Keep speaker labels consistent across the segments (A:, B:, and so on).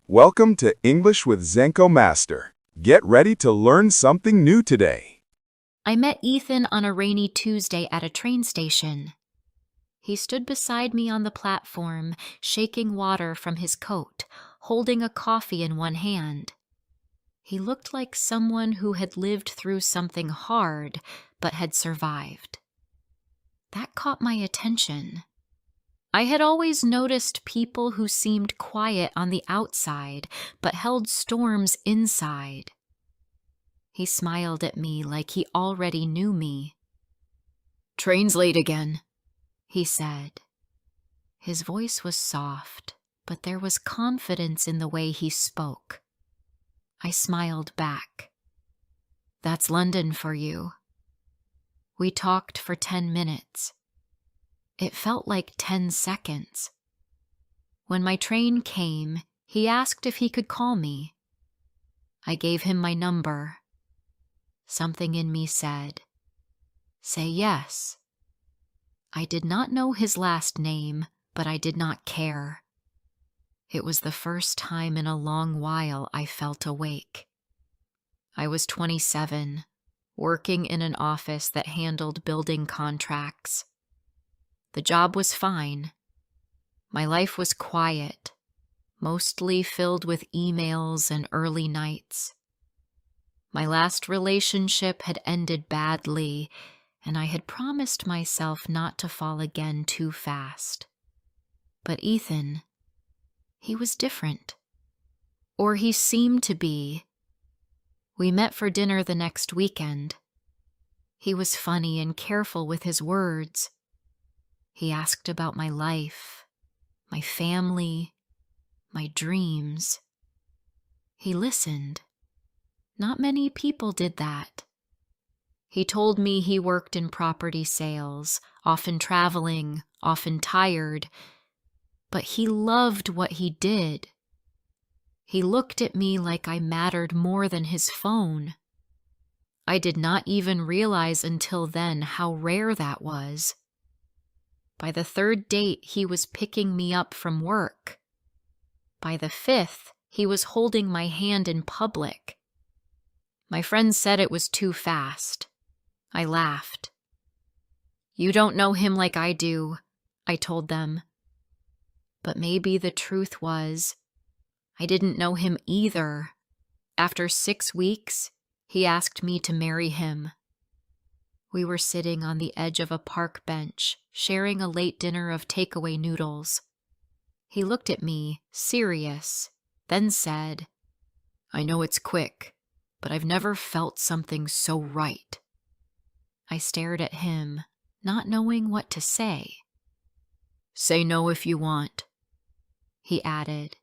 A: Welcome to English with Zenko Master. Get ready to learn something new today.
B: I met Ethan on a rainy Tuesday at a train station. He stood beside me on the platform, shaking water from his coat, holding a coffee in one hand. He looked like someone who had lived through something hard but had survived. That caught my attention. I had always noticed people who seemed quiet on the outside but held storms inside. He smiled at me like he already knew me. "Train's late again," he said. His voice was soft, but there was confidence in the way he spoke. I smiled back. "That's London for you." We talked for 10 minutes. It felt like 10 seconds. When my train came, he asked if he could call me. I gave him my number. Something in me said, "Say yes." I did not know his last name, but I did not care. It was the first time in a long while I felt awake. I was 27, working in an office that handled building contracts. The job was fine. My life was quiet, mostly filled with emails and early nights. My last relationship had ended badly, and I had promised myself not to fall again too fast. But Ethan, he was different. Or he seemed to be. We met for dinner the next weekend. He was funny and careful with his words. He asked about my life, my family, my dreams. He listened. Not many people did that. He told me he worked in property sales, often traveling, often tired, but he loved what he did. He looked at me like I mattered more than his phone. I did not even realize until then how rare that was. By the 3rd date, he was picking me up from work. By the 5th, he was holding my hand in public. My friends said it was too fast. I laughed. "You don't know him like I do," I told them. But maybe the truth was, I didn't know him either. After 6 weeks, he asked me to marry him. We were sitting on the edge of a park bench, sharing a late dinner of takeaway noodles. He looked at me, serious, then said, "I know it's quick, but I've never felt something so right." I stared at him, not knowing what to say. "Say no if you want," he added.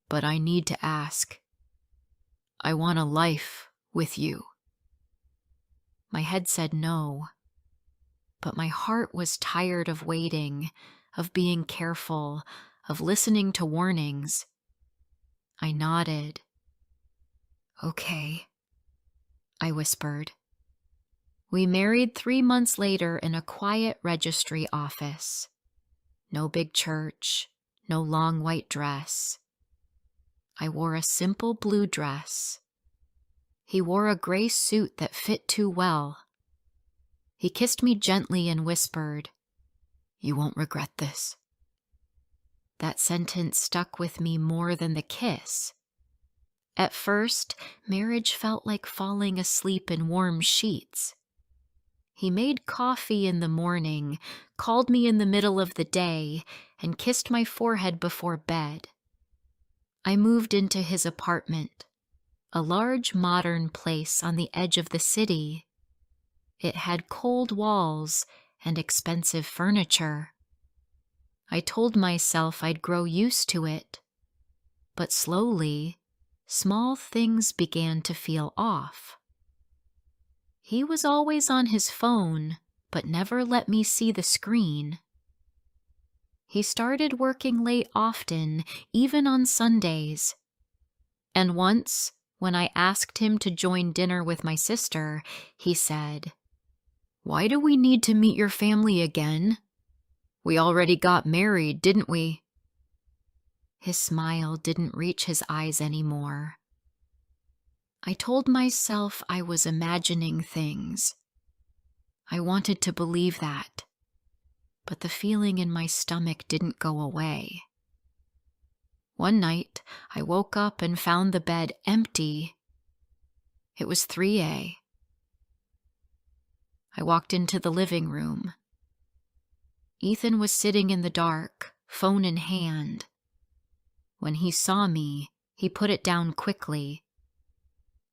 B: "But I need to ask. I want a life with you." My head said no, but my heart was tired of waiting, of being careful, of listening to warnings. I nodded. "Okay," I whispered. We married 3 months later in a quiet registry office. No big church, no long white dress. I wore a simple blue dress. He wore a gray suit that fit too well. He kissed me gently and whispered, "You won't regret this." That sentence stuck with me more than the kiss. At first, marriage felt like falling asleep in warm sheets. He made coffee in the morning, called me in the middle of the day, and kissed my forehead before bed. I moved into his apartment, a large modern place on the edge of the city. It had cold walls and expensive furniture. I told myself I'd grow used to it, but slowly, small things began to feel off. He was always on his phone, but never let me see the screen. He started working late often, even on Sundays. And once, when I asked him to join dinner with my sister, he said, "Why do we need to meet your family again? We already got married, didn't we?" His smile didn't reach his eyes anymore. I told myself I was imagining things. I wanted to believe that, but the feeling in my stomach didn't go away. One night, I woke up and found the bed empty. It was 3 a. I walked into the living room. Ethan was sitting in the dark, phone in hand. When he saw me, he put it down quickly.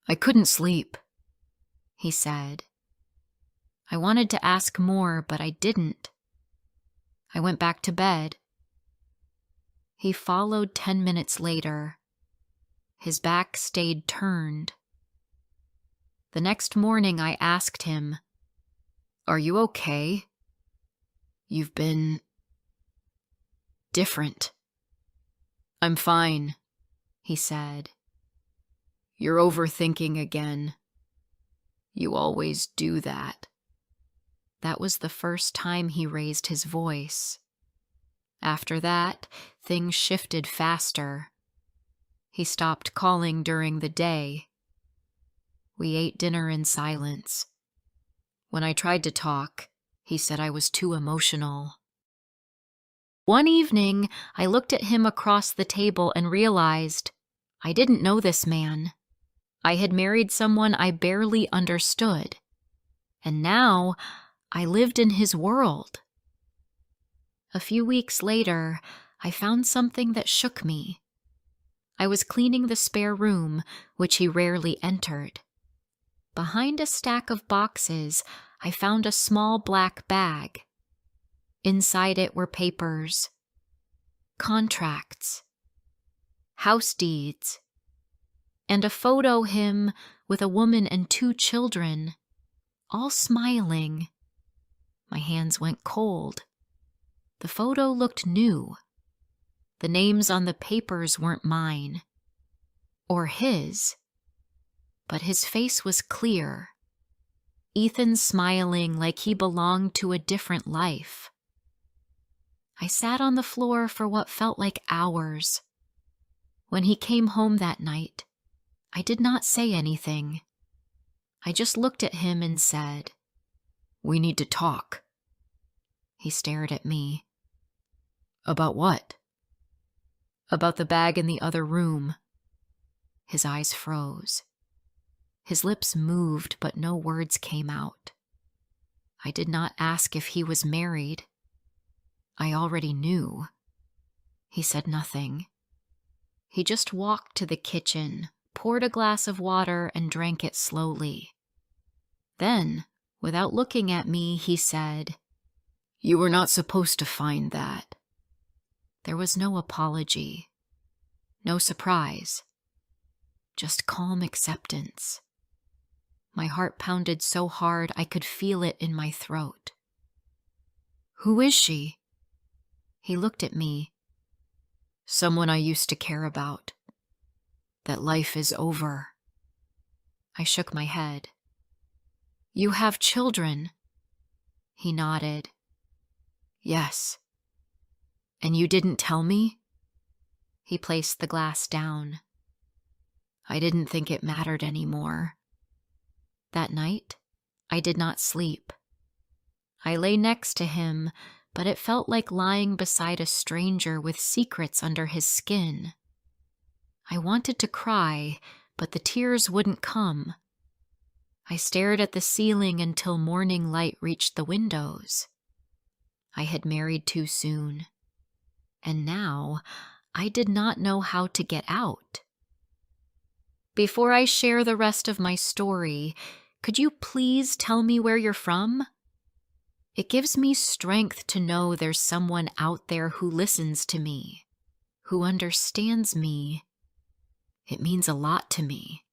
B: "I couldn't sleep," he said. I wanted to ask more, but I didn't. I went back to bed. He followed 10 minutes later. His back stayed turned. The next morning I asked him, "Are you okay? You've been different." "I'm fine," he said. "You're overthinking again. You always do that." That was the first time he raised his voice. After that, things shifted faster. He stopped calling during the day. We ate dinner in silence. When I tried to talk, he said I was too emotional. One evening, I looked at him across the table and realized I didn't know this man. I had married someone I barely understood, and now I lived in his world. A few weeks later, I found something that shook me. I was cleaning the spare room, which he rarely entered. Behind a stack of boxes, I found a small black bag. Inside it were papers, contracts, house deeds, and a photo him with a woman and 2 children, all smiling. My hands went cold. The photo looked new. The names on the papers weren't mine, or his, but his face was clear. Ethan smiling like he belonged to a different life. I sat on the floor for what felt like hours. When he came home that night, I did not say anything. I just looked at him and said, "We need to talk." He stared at me. "About what?" "About the bag in the other room." His eyes froze. His lips moved, but no words came out. I did not ask if he was married. I already knew. He said nothing. He just walked to the kitchen, poured a glass of water, and drank it slowly. Then, without looking at me, he said, "You were not supposed to find that." There was no apology, no surprise, just calm acceptance. My heart pounded so hard I could feel it in my throat. "Who is she?" He looked at me. "Someone I used to care about. That life is over." I shook my head. "You have children?" He nodded. "Yes." "And you didn't tell me?" He placed the glass down. I didn't think it mattered anymore. That night, I did not sleep. I lay next to him, but it felt like lying beside a stranger with secrets under his skin. I wanted to cry, but the tears wouldn't come. I stared at the ceiling until morning light reached the windows. I had married too soon, and now I did not know how to get out. Before I share the rest of my story, could you please tell me where you're from? It gives me strength to know there's someone out there who listens to me, who understands me. It means a lot to me.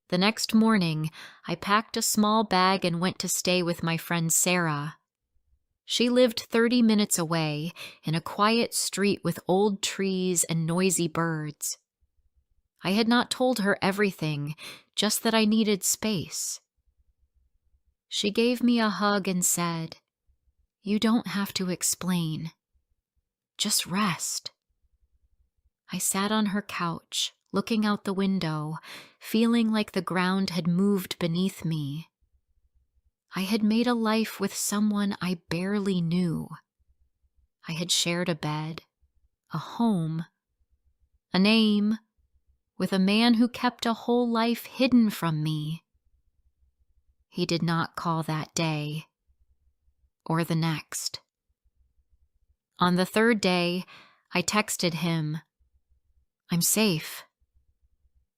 B: The next morning, I packed a small bag and went to stay with my friend Sarah. She lived 30 minutes away in a quiet street with old trees and noisy birds. I had not told her everything, just that I needed space. She gave me a hug and said, "You don't have to explain. Just rest." I sat on her couch, looking out the window, feeling like the ground had moved beneath me. I had made a life with someone I barely knew. I had shared a bed, a home, a name, with a man who kept a whole life hidden from me. He did not call that day, or the next. On the third day, I texted him, "I'm safe.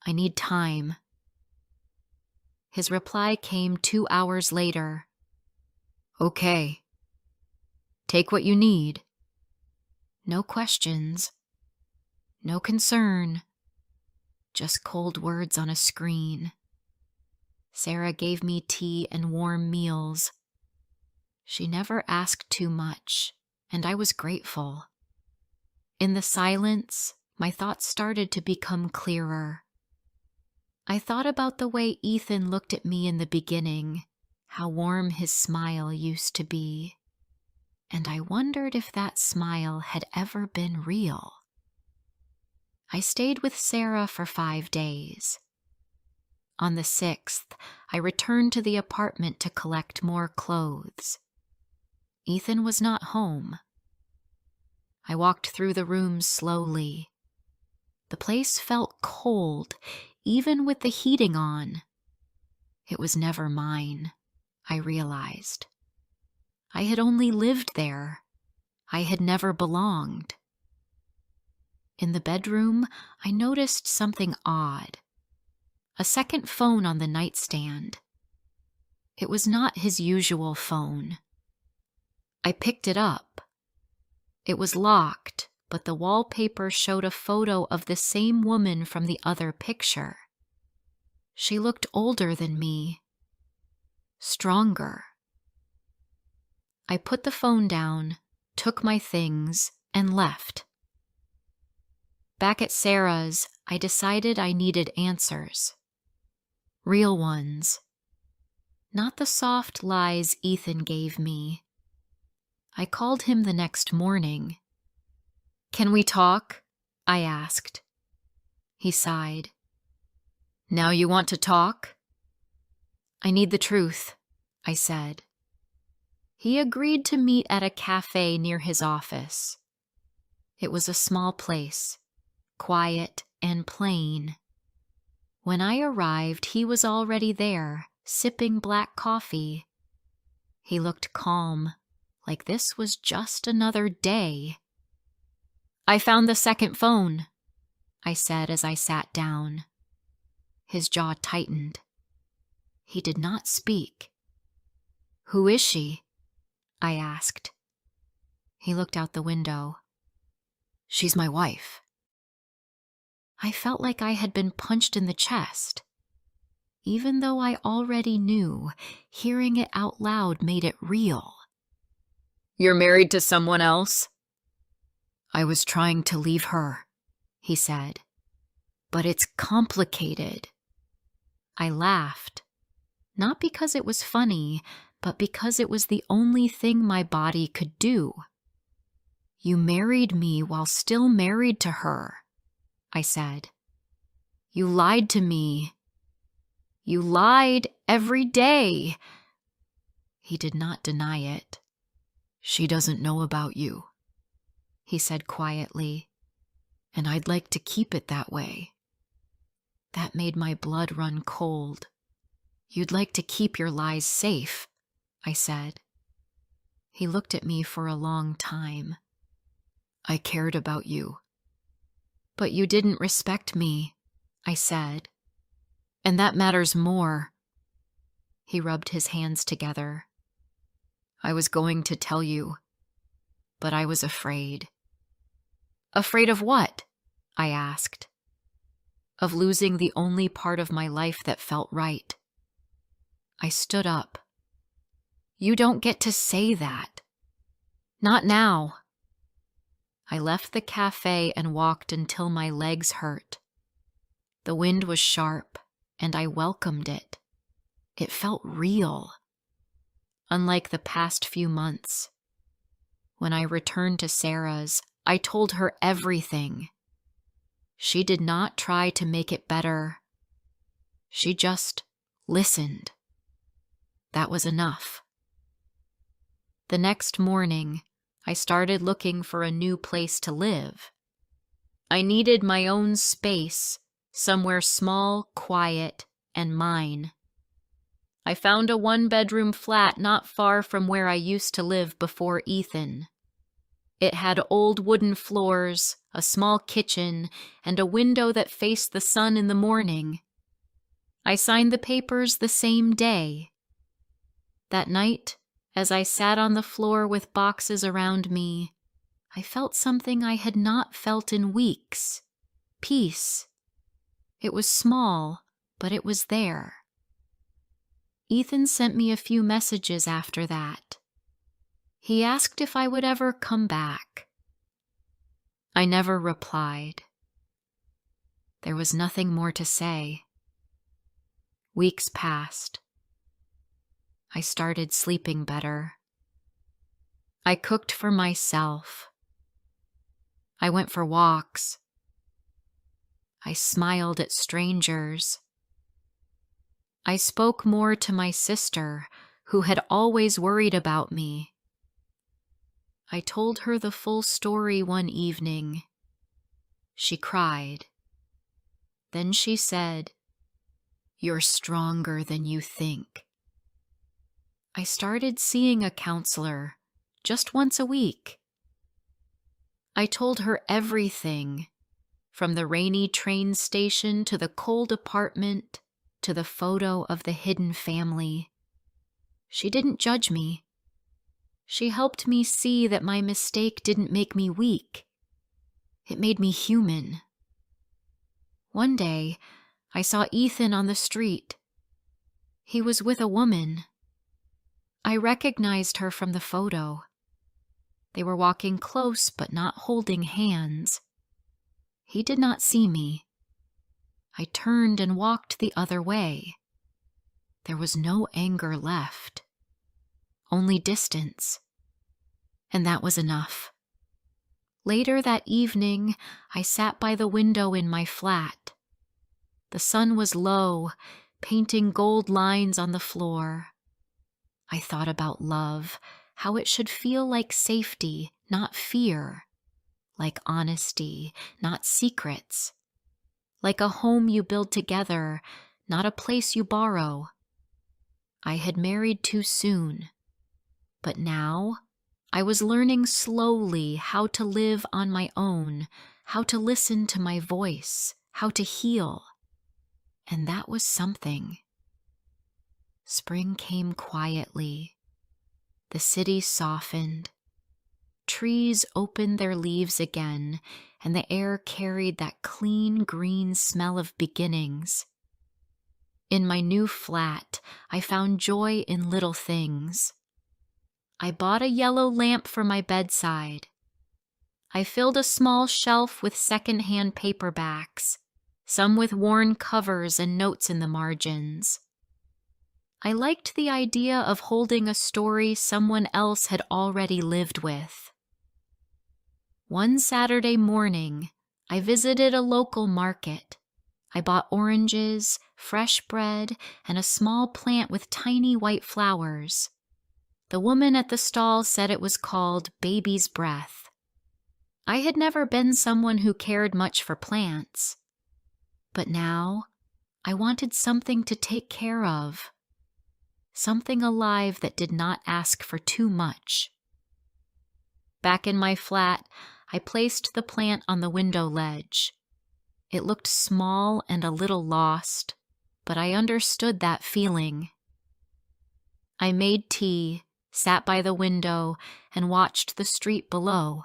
B: I need time." His reply came 2 hours later. "Okay. Take what you need." No questions. No concern. Just cold words on a screen. Sarah gave me tea and warm meals. She never asked too much, and I was grateful. In the silence, my thoughts started to become clearer. I thought about the way Ethan looked at me in the beginning, how warm his smile used to be, and I wondered if that smile had ever been real. I stayed with Sarah for 5 days. On the 6th, I returned to the apartment to collect more clothes. Ethan was not home. I walked through the rooms slowly. The place felt cold, even with the heating on. It was never mine, I realized. I had only lived there. I had never belonged. In the bedroom, I noticed something odd. A second phone on the nightstand. It was not his usual phone. I picked it up. It was locked, but the wallpaper showed a photo of the same woman from the other picture. She looked older than me, stronger. I put the phone down, took my things, and left. Back at Sarah's, I decided I needed answers. Real ones. Not the soft lies Ethan gave me. I called him the next morning. "Can we talk?" I asked. He sighed. "Now you want to talk?" "I need the truth," I said. He agreed to meet at a cafe near his office. It was a small place, quiet and plain. When I arrived, he was already there, sipping black coffee. He looked calm, like this was just another day. "I found the second phone," I said as I sat down. His jaw tightened. He did not speak. "Who is she?" I asked. He looked out the window. "She's my wife." I felt like I had been punched in the chest. Even though I already knew, hearing it out loud made it real. "You're married to someone else?" "I was trying to leave her," he said. "But it's complicated." I laughed. Not because it was funny, but because it was the only thing my body could do. "You married me while still married to her," I said. "You lied to me. You lied every day." He did not deny it. "She doesn't know about you," he said quietly, "and I'd like to keep it that way." That made my blood run cold. "You'd like to keep your lies safe," I said. He looked at me for a long time. "I cared about you." "But you didn't respect me," I said. "And that matters more." He rubbed his hands together. "I was going to tell you, but I was afraid." "Afraid of what?" I asked. "Of losing the only part of my life that felt right." I stood up. "You don't get to say that." "Not now." I left the cafe and walked until my legs hurt. The wind was sharp, and I welcomed it. It felt real. Unlike the past few months. When I returned to Sarah's, I told her everything. She did not try to make it better. She just listened. That was enough. The next morning, I started looking for a new place to live. I needed my own space, somewhere small, quiet, and mine. I found a one-bedroom flat not far from where I used to live before Ethan. It had old wooden floors, a small kitchen, and a window that faced the sun in the morning. I signed the papers the same day. That night, as I sat on the floor with boxes around me, I felt something I had not felt in weeks. Peace. It was small, but it was there. Ethan sent me a few messages after that. He asked if I would ever come back. I never replied. There was nothing more to say. Weeks passed. I started sleeping better. I cooked for myself. I went for walks. I smiled at strangers. I spoke more to my sister, who had always worried about me. I told her the full story one evening. She cried. Then she said, "You're stronger than you think." I started seeing a counselor just once a week. I told her everything, from the rainy train station to the cold apartment to the photo of the hidden family. She didn't judge me. She helped me see that my mistake didn't make me weak. It made me human. One day, I saw Ethan on the street. He was with a woman. I recognized her from the photo. They were walking close but not holding hands. He did not see me. I turned and walked the other way. There was no anger left, only distance. And that was enough. Later that evening, I sat by the window in my flat. The sun was low, painting gold lines on the floor. I thought about love, how it should feel like safety, not fear, like honesty, not secrets, like a home you build together, not a place you borrow. I had married too soon, but now I was learning slowly how to live on my own, how to listen to my voice, how to heal. And that was something. Spring came quietly. The city softened. Trees opened their leaves again, and the air carried that clean green smell of beginnings. In my new flat, I found joy in little things. I bought a yellow lamp for my bedside. I filled a small shelf with second-hand paperbacks, some with worn covers and notes in the margins. I liked the idea of holding a story someone else had already lived with. One Saturday morning, I visited a local market. I bought oranges, fresh bread, and a small plant with tiny white flowers. The woman at the stall said it was called baby's breath. I had never been someone who cared much for plants. But now, I wanted something to take care of. Something alive that did not ask for too much. Back in my flat, I placed the plant on the window ledge. It looked small and a little lost, but I understood that feeling. I made tea, sat by the window, and watched the street below.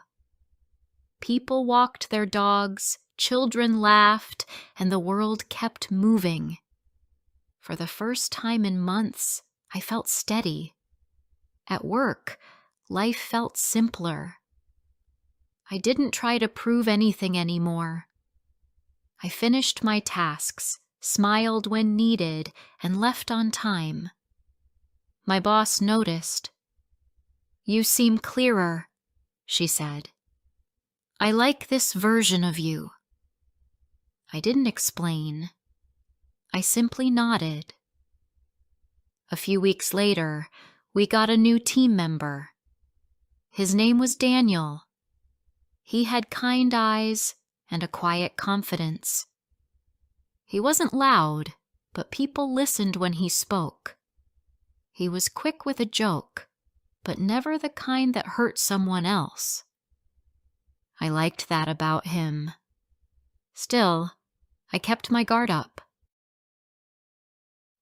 B: People walked their dogs, children laughed, and the world kept moving. For the first time in months, I felt steady. At work, life felt simpler. I didn't try to prove anything anymore. I finished my tasks, smiled when needed, and left on time. My boss noticed. "You seem clearer," she said. "I like this version of you." I didn't explain. I simply nodded. A few weeks later, we got a new team member. His name was Daniel. He had kind eyes and a quiet confidence. He wasn't loud, but people listened when he spoke. He was quick with a joke, but never the kind that hurt someone else. I liked that about him. Still, I kept my guard up.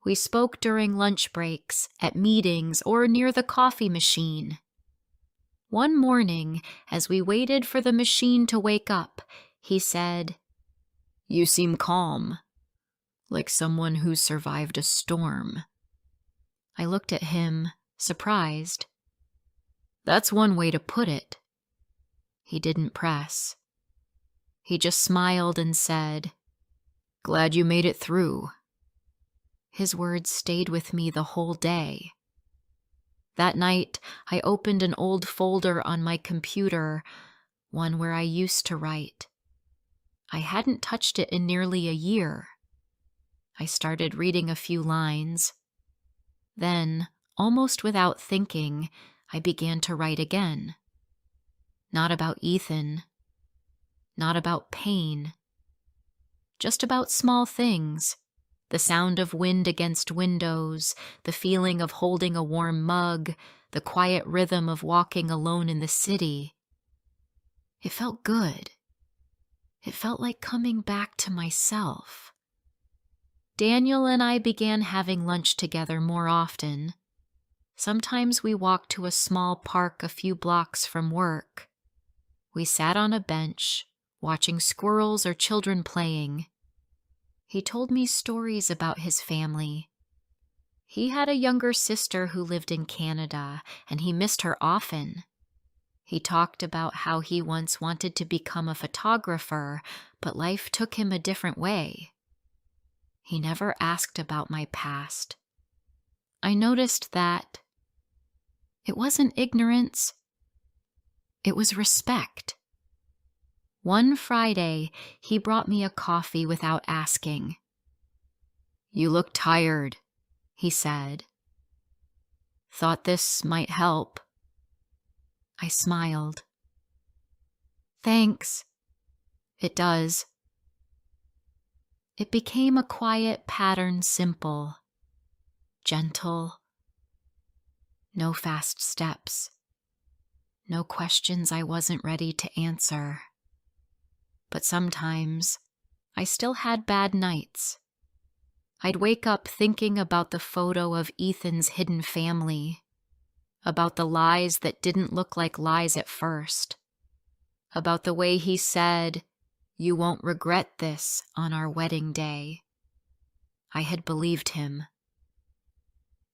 B: We spoke during lunch breaks, at meetings, or near the coffee machine. One morning, as we waited for the machine to wake up, he said, "You seem calm, like someone who survived a storm." I looked at him, surprised. "That's one way to put it." He didn't press. He just smiled and said, "Glad you made it through." His words stayed with me the whole day. That night, I opened an old folder on my computer, one where I used to write. I hadn't touched it in nearly a year. I started reading a few lines. Then, almost without thinking, I began to write again. Not about Ethan. Not about pain. Just about small things. The sound of wind against windows, the feeling of holding a warm mug, the quiet rhythm of walking alone in the city. It felt good. It felt like coming back to myself. Daniel and I began having lunch together more often. Sometimes we walked to a small park a few blocks from work. We sat on a bench, watching squirrels or children playing. He told me stories about his family. He had a younger sister who lived in Canada, and he missed her often. He talked about how he once wanted to become a photographer, but life took him a different way. He never asked about my past. I noticed that it wasn't ignorance, it was respect. One Friday, he brought me a coffee without asking. "You look tired," he said. "Thought this might help." I smiled. "Thanks. It does." It became a quiet pattern, simple, gentle. No fast steps. No questions I wasn't ready to answer. But sometimes, I still had bad nights. I'd wake up thinking about the photo of Ethan's hidden family, about the lies that didn't look like lies at first, about the way he said, "You won't regret this," on our wedding day. I had believed him.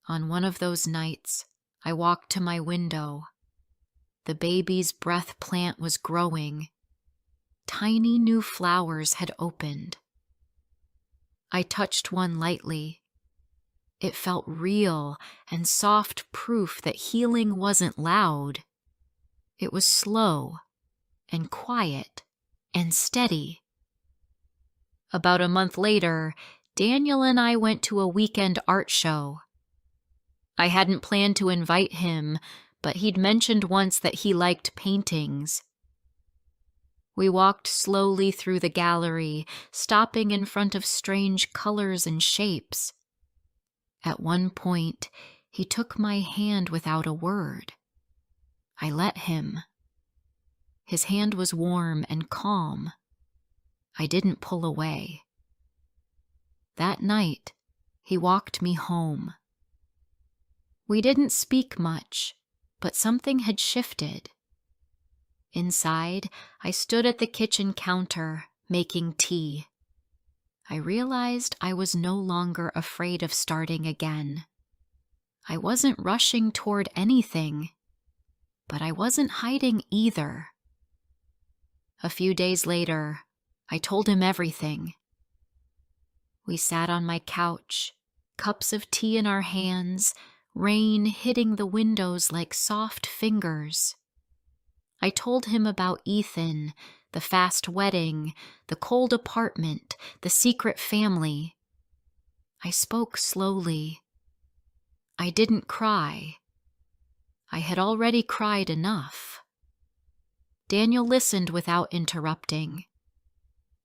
B: On one of those nights, I walked to my window. The baby's breath plant was growing. Tiny new flowers had opened. I touched one lightly. It felt real and soft, proof that healing wasn't loud. It was slow and quiet and steady. About a month later, Daniel and I went to a weekend art show. I hadn't planned to invite him, but he'd mentioned once that he liked paintings. We walked slowly through the gallery, stopping in front of strange colors and shapes. At one point, he took my hand without a word. I let him. His hand was warm and calm. I didn't pull away. That night, he walked me home. We didn't speak much, but something had shifted. Inside, I stood at the kitchen counter, making tea. I realized I was no longer afraid of starting again. I wasn't rushing toward anything, but I wasn't hiding either. A few days later, I told him everything. We sat on my couch, cups of tea in our hands, rain hitting the windows like soft fingers. I told him about Ethan, the fast wedding, the cold apartment, the secret family. I spoke slowly. I didn't cry. I had already cried enough. Daniel listened without interrupting.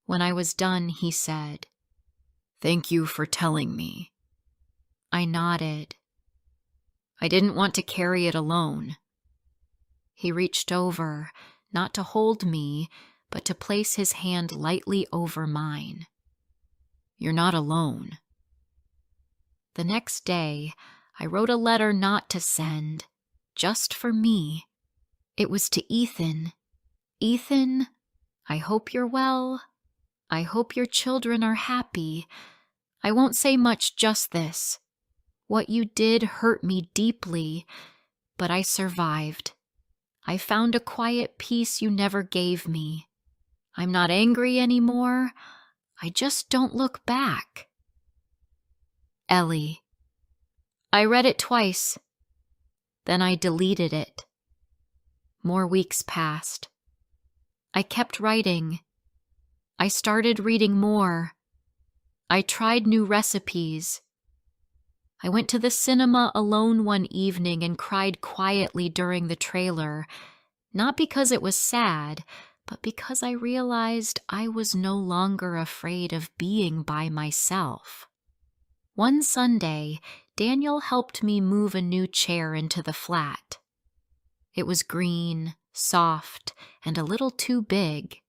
B: When I was done, he said, "Thank you for telling me." I nodded. I didn't want to carry it alone. He reached over, not to hold me, but to place his hand lightly over mine. "You're not alone." The next day, I wrote a letter not to send, just for me. It was to Ethan. "Ethan, I hope you're well. I hope your children are happy. I won't say much, just this. What you did hurt me deeply, but I survived. I found a quiet peace you never gave me. I'm not angry anymore. I just don't look back. Ellie." I read it twice. Then I deleted it. More weeks passed. I kept writing. I started reading more. I tried new recipes. I went to the cinema alone one evening and cried quietly during the trailer, not because it was sad, but because I realized I was no longer afraid of being by myself. One Sunday, Daniel helped me move a new chair into the flat. It was green, soft, and a little too big.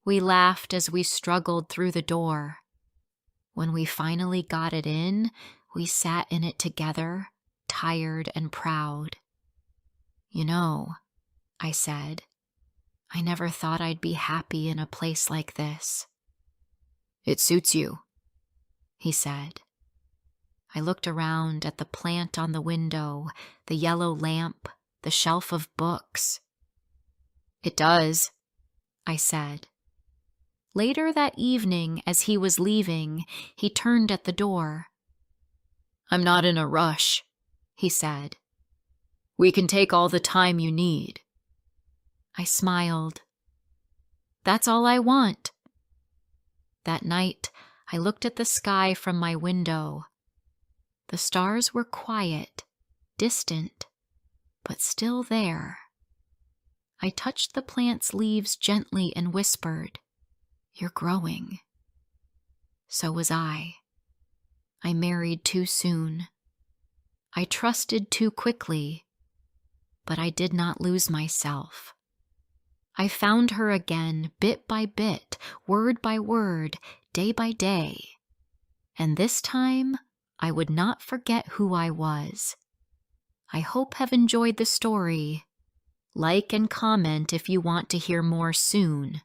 B: We laughed as we struggled through the door. When we finally got it in, we sat in it together, tired and proud. "You know," I said, "I never thought I'd be happy in a place like this." "It suits you," he said. I looked around at the plant on the window, the yellow lamp, the shelf of books. "It does," I said. Later that evening, as he was leaving, he turned at the door. "I'm not in a rush," he said. "We can take all the time you need." I smiled. "That's all I want." That night, I looked at the sky from my window. The stars were quiet, distant, but still there. I touched the plant's leaves gently and whispered, "You're growing." So was I. I married too soon. I trusted too quickly, but I did not lose myself. I found her again, bit by bit, word by word, day by day. And this time, I would not forget who I was. I hope have enjoyed the story. Like and comment if you want to hear more soon.